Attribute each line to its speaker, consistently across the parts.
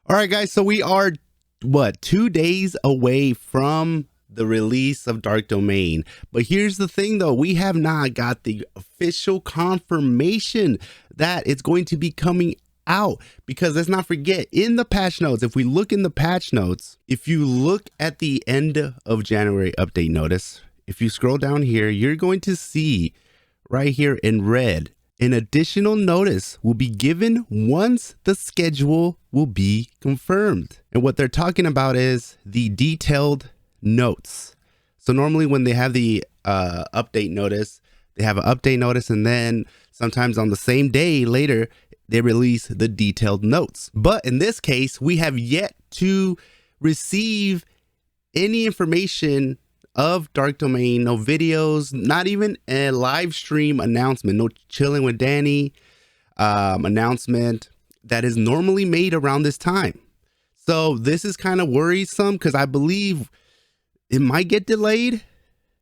Speaker 1: All right, guys. So we are, 2 days away from the release of Dark Domain. But here's the thing, though. We have not got the official confirmation that it's going to be coming out, because let's not forget, in the patch notes, if we look in the patch notes, if you look at the end of January update notice, if you scroll down here, you're going to see right here in red, an additional notice will be given once the schedule will be confirmed. And what they're talking about is the detailed notes. So normally when they have the update notice, they have an update notice, and then sometimes on the same day later, they release the detailed notes. But in this case, we have yet to receive any information of Dark Domain, no videos, not even a live stream announcement, no chilling with Danny announcement that is normally made around this time. So this is kind of worrisome, because I believe it might get delayed.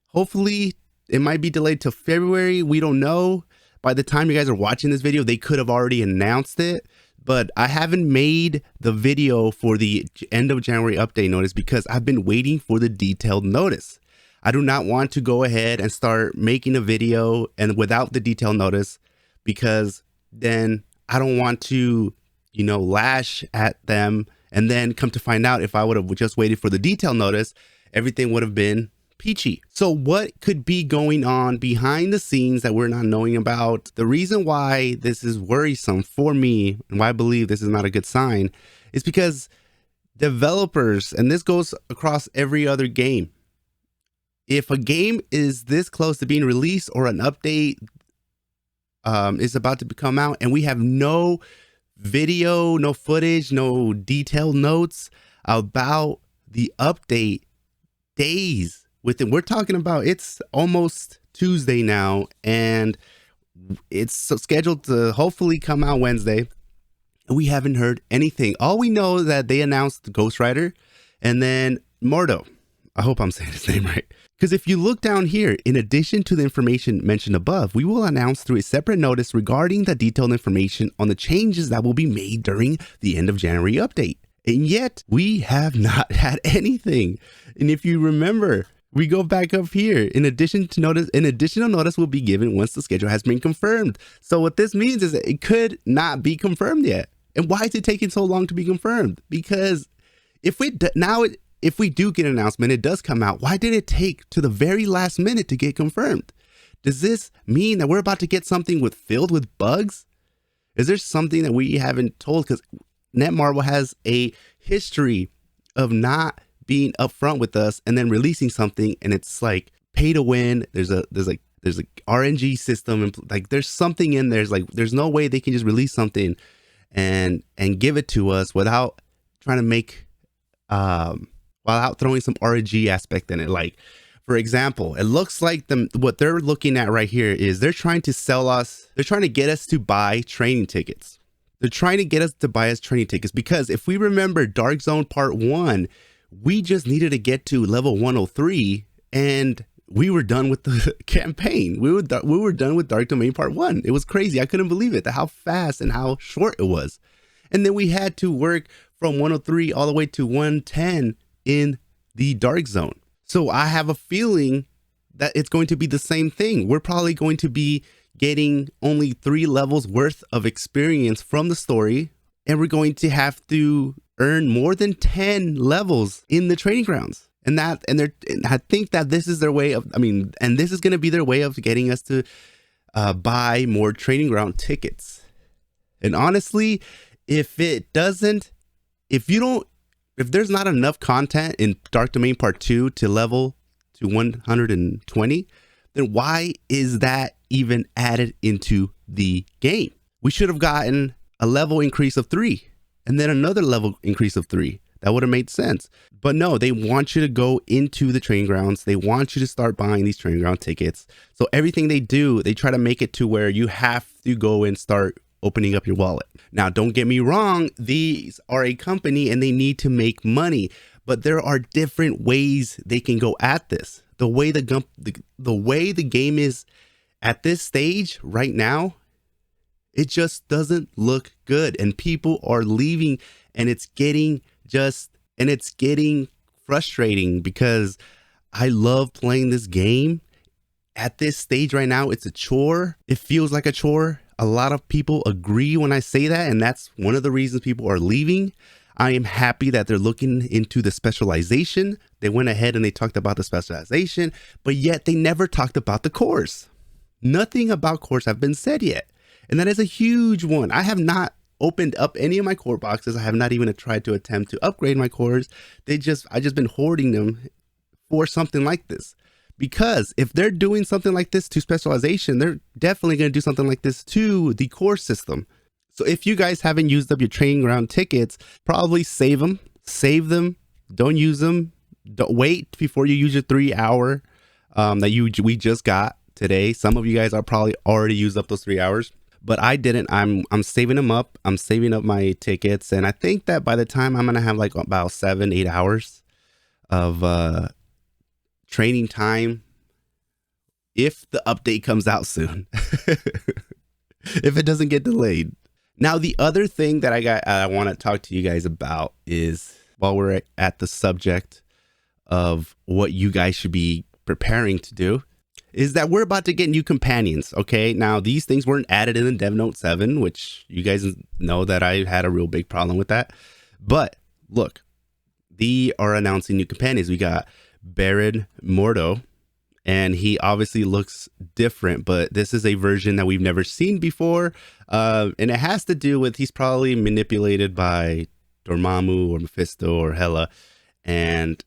Speaker 1: Hopefully it might be delayed to February. We don't know. By the time you guys are watching this video, they could have already announced it. But I haven't made the video for the end of January update notice because I've been waiting for the detailed notice. I do not want to go ahead and start making a video and without the detailed notice, because then I don't want to, lash at them. And then come to find out, if I would have just waited for the detailed notice, everything would have been peachy. So what could be going on behind the scenes that we're not knowing about? The reason why this is worrisome for me, and why I believe this is not a good sign, is because developers, and this goes across every other game, if a game is this close to being released, or an update is about to come out, and we have no video, no footage, no detailed notes about the update days within, we're talking about, it's almost Tuesday now, and it's scheduled to hopefully come out Wednesday, and we haven't heard anything. All we know is that they announced Ghost Rider and then Mordo. I hope I'm saying his name right. Because if you look down here, in addition to the information mentioned above, we will announce through a separate notice regarding the detailed information on the changes that will be made during the end of January update. And yet we have not had anything. And if you remember, we go back up here. In addition to notice, an additional notice will be given once the schedule has been confirmed. So what this means is that it could not be confirmed yet. And why is it taking so long to be confirmed? Because if we do get an announcement, it does come out, why did it take to the very last minute to get confirmed? Does this mean that we're about to get something filled with bugs? Is there something that we haven't told? Because Netmarble has a history of not being upfront with us and then releasing something, and it's like pay to win. There's a RNG system, and like there's something in there. There's no way they can just release something and give it to us without trying to make without throwing some RNG aspect in it. Like, for example, it looks like what they're looking at right here is they're trying to get us to buy training tickets. They're trying to get us to buy training tickets, because if we remember Dark Zone Part 1, we just needed to get to level 103 and we were done with the campaign. We were done with Dark Domain Part 1. It was crazy. I couldn't believe it, how fast and how short it was. And then we had to work from 103 all the way to 110 in the Dark Zone. So I have a feeling that it's going to be the same thing. We're probably going to be getting only 3 levels worth of experience from the story, and we're going to have to earn more than 10 levels in the training grounds. And I think that this is their way of, and this is going to be their way of getting us to buy more training ground tickets. And honestly, if there's not enough content in Dark Domain Part 2 to level to 120, then why is that even added into the game? We should have gotten a level increase of 3 and then another level increase of 3. That would have made sense. But no, they want you to go into the training grounds. They want you to start buying these training ground tickets. So everything they do, they try to make it to where you have to go and start opening up your wallet. Now, don't get me wrong. These are a company and they need to make money, but there are different ways they can go at this. The way the game is at this stage right now, it just doesn't look good, and people are leaving and it's getting frustrating because I love playing this game. At this stage right now, it's a chore. It feels like a chore. A lot of people agree when I say that, and that's one of the reasons people are leaving. I am happy that they're looking into the specialization. They went ahead and they talked about the specialization, but yet they never talked about the cores. Nothing about cores have been said yet. And that is a huge one. I have not opened up any of my core boxes. I have not even tried to attempt to upgrade my cores. I just been hoarding them for something like this. Because if they're doing something like this to specialization, they're definitely going to do something like this to the core system. So if you guys haven't used up your training ground tickets, probably save them, don't use them. Don't wait before you use your 3 hour we just got today. Some of you guys are probably already used up those 3 hours, but I didn't. I'm saving them up. I'm saving up my tickets. And I think that by the time I'm going to have like about 7-8 hours of training time, if the update comes out soon, if it doesn't get delayed. Now, the other thing that I want to talk to you guys about is, while we're at the subject of what you guys should be preparing to do, is that we're about to get new companions. Okay, now these things weren't added in the Dev Note 7, which you guys know that I had a real big problem with that. But look, they are announcing new companions. We got Baron Mordo, and he obviously looks different, but this is a version that we've never seen before. And it has to do with, he's probably manipulated by Dormammu or Mephisto or Hela, and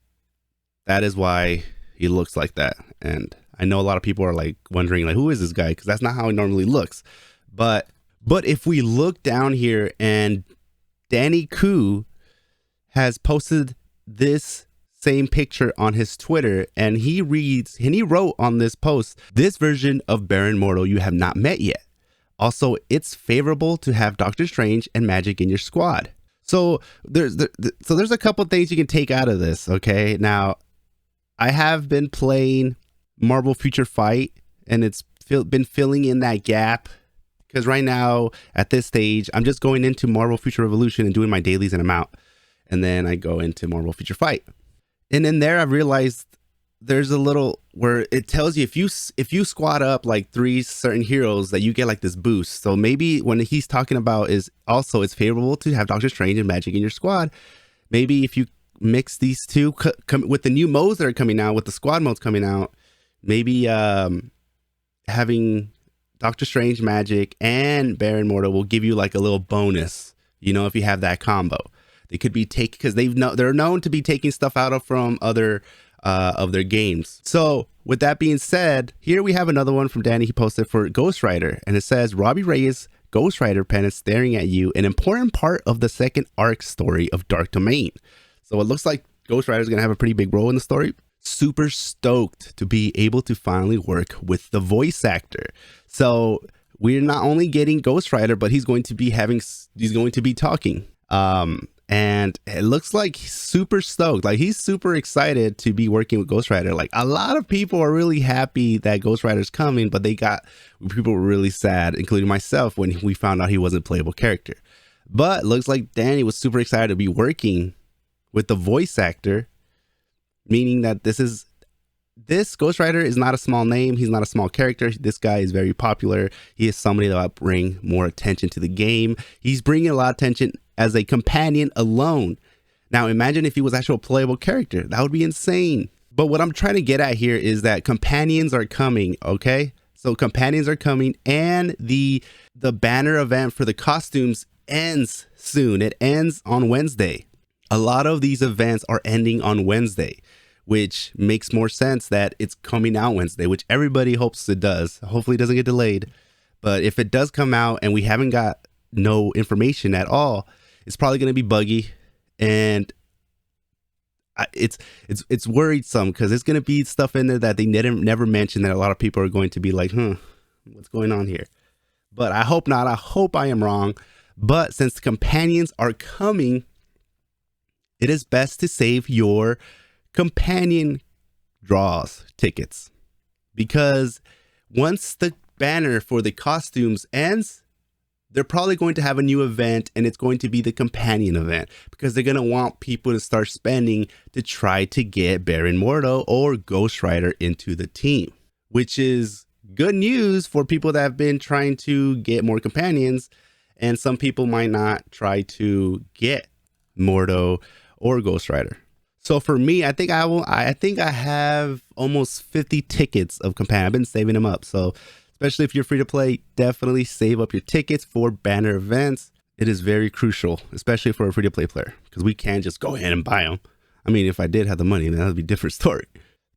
Speaker 1: that is why he looks like that. And I know a lot of people are like wondering, like, who is this guy? Because that's not how he normally looks. But if we look down here, and Danny Ku has posted this same picture on his Twitter, and he wrote on this post, "This version of Baron Mordo you have not met yet. Also, it's favorable to have Doctor Strange and Magic in your squad." So there's a couple things you can take out of this. Okay, now I have been playing Marvel Future Fight, and it's been filling in that gap, because right now at this stage I'm just going into Marvel Future Revolution and doing my dailies, and I'm out, and then I go into Marvel Future Fight. And in there, I've realized there's a little where it tells you if you squad up like 3 certain heroes, that you get like this boost. So maybe when he's talking about is also it's favorable to have Doctor Strange and Magic in your squad. Maybe if you mix these two with the new modes that are coming out, with the squad modes coming out, maybe having Doctor Strange, Magic, and Baron Mordo will give you like a little bonus, if you have that combo. They could be taking, because they're known to be taking stuff out from other of their games. So with that being said, here we have another one from Danny. He posted for Ghost Rider, and it says, "Robbie Reyes' Ghost Rider pen is staring at you, an important part of the second arc story of Dark Domain." So it looks like Ghost Rider is going to have a pretty big role in the story. Super stoked to be able to finally work with the voice actor. So we're not only getting Ghost Rider, but he's going to be talking. And it looks like he's super stoked. Like, he's super excited to be working with Ghost Rider. Like, a lot of people are really happy that Ghost Rider's coming, but people were really sad, including myself, when we found out he wasn't a playable character. But looks like Danny was super excited to be working with the voice actor, meaning that this Ghost Rider is not a small name. He's not a small character. This guy is very popular. He is somebody that will bring more attention to the game. He's bringing a lot of attention as a companion alone. Now imagine if he was actually a playable character. That would be insane. But what I'm trying to get at here is that companions are coming, okay? So companions are coming, and the banner event for the costumes ends soon. It ends on Wednesday. A lot of these events are ending on Wednesday, which makes more sense that it's coming out Wednesday, which everybody hopes it does. Hopefully it doesn't get delayed. But if it does come out and we haven't got no information at all, it's probably going to be buggy, and it's worrisome, because it's going to be stuff in there that they never mentioned, that a lot of people are going to be like, what's going on here? But I hope not. I hope I am wrong. But since the companions are coming, it is best to save your companion draws tickets, because once the banner for the costumes ends, they're probably going to have a new event, and it's going to be the companion event because they're going to want people to start spending to try to get Baron Mordo or Ghost Rider into the team, which is good news for people that have been trying to get more companions. And some people might not try to get Mordo or Ghost Rider. So for me, I think I have almost 50 tickets of companion. I've been saving them up. So especially if you're free to play, definitely save up your tickets for banner events. It is very crucial, especially for a free to play player, because we can't just go ahead and buy them. I mean, if I did have the money, then that would be a different story.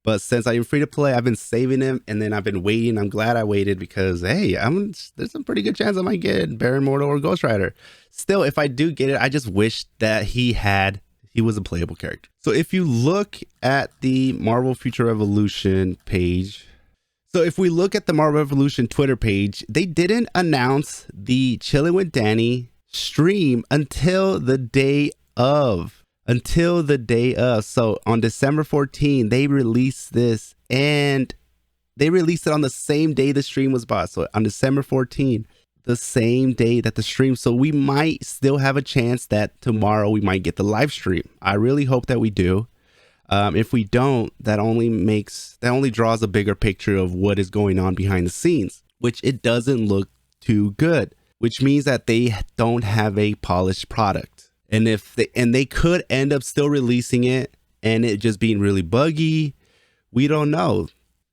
Speaker 1: But since I am free to play, I've been saving them, and then I've been waiting. I'm glad I waited because, hey, there's a pretty good chance I might get Baron Mordo or Ghost Rider. Still, if I do get it, I just wish that he was a playable character. So if you look at the Marvel Future Revolution page, so if we look at the Marvel Revolution Twitter page, they didn't announce the Chilling with Danny stream until the day of. So on December 14, they released this, and they released it on the same day the stream was bought. So on December 14, the same day that the stream. So we might still have a chance that tomorrow we might get the live stream. I really hope that we do. If we don't, that only draws a bigger picture of what is going on behind the scenes, which it doesn't look too good, which means that they don't have a polished product. And they could end up still releasing it and it just being really buggy. We don't know.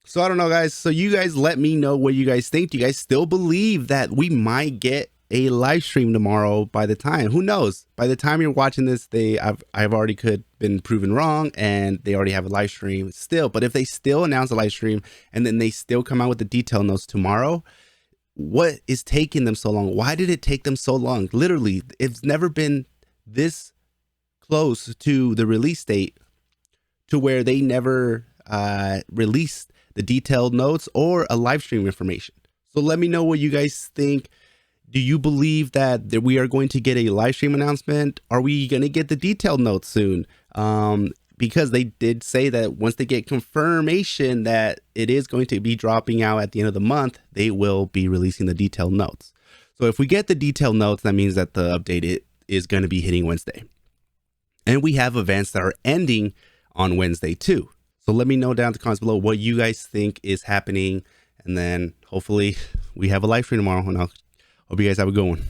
Speaker 1: So I don't know, guys. So you guys let me know what you guys think. Do you guys still believe that we might get a live stream tomorrow? By the time, who knows? By the time you're watching this, I've already been proven wrong, and they already have a live stream still. But if they still announce a live stream and then they still come out with the detail notes tomorrow, what is taking them so long? Why did it take them so long? Literally, it's never been this close to the release date to where they never released the detailed notes or a live stream information. So let me know what you guys think. Do you believe that we are going to get a live stream announcement? Are we going to get the detailed notes soon? Because they did say that once they get confirmation that it is going to be dropping out at the end of the month, they will be releasing the detailed notes. So if we get the detailed notes, that means that the update is going to be hitting Wednesday. And we have events that are ending on Wednesday too. So let me know down in the comments below what you guys think is happening. And then hopefully we have a live stream tomorrow. And I hope you guys have a good one.